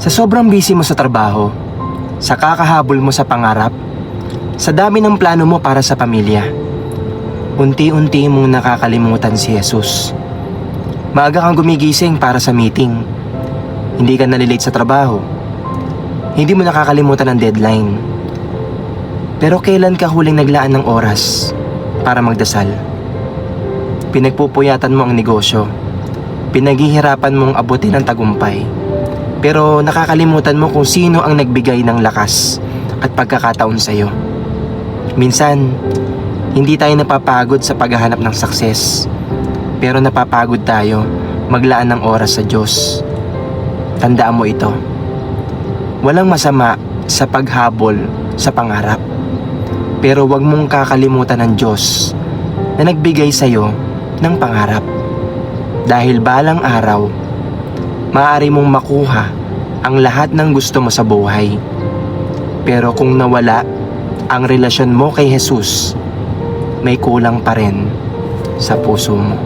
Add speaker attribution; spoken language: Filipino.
Speaker 1: Sa sobrang busy mo sa trabaho, sa kakahabol mo sa pangarap, sa dami ng plano mo para sa pamilya, unti-unti mong nakakalimutan si Jesus. Maaga kang gumigising para sa meeting. Hindi ka nalilate sa trabaho. Hindi mo nakakalimutan ang deadline. Pero kailan ka huling naglaan ng oras para magdasal? Pinagpupuyatan mo ang negosyo. Pinaghihirapan mong abutin ang tagumpay. Pero nakakalimutan mo kung sino ang nagbigay ng lakas at pagkakataon sa'yo. Minsan, hindi tayo napapagod sa paghahanap ng success. Pero napapagod tayo maglaan ng oras sa Diyos. Tandaan mo ito. Walang masama sa paghabol sa pangarap. Pero huwag mong kakalimutan ng Diyos na nagbigay sa'yo ng pangarap. Dahil balang araw, maaari mong makuha ang lahat ng gusto mo sa buhay. Pero kung nawala ang relasyon mo kay Jesus, may kulang pa rin sa puso mo.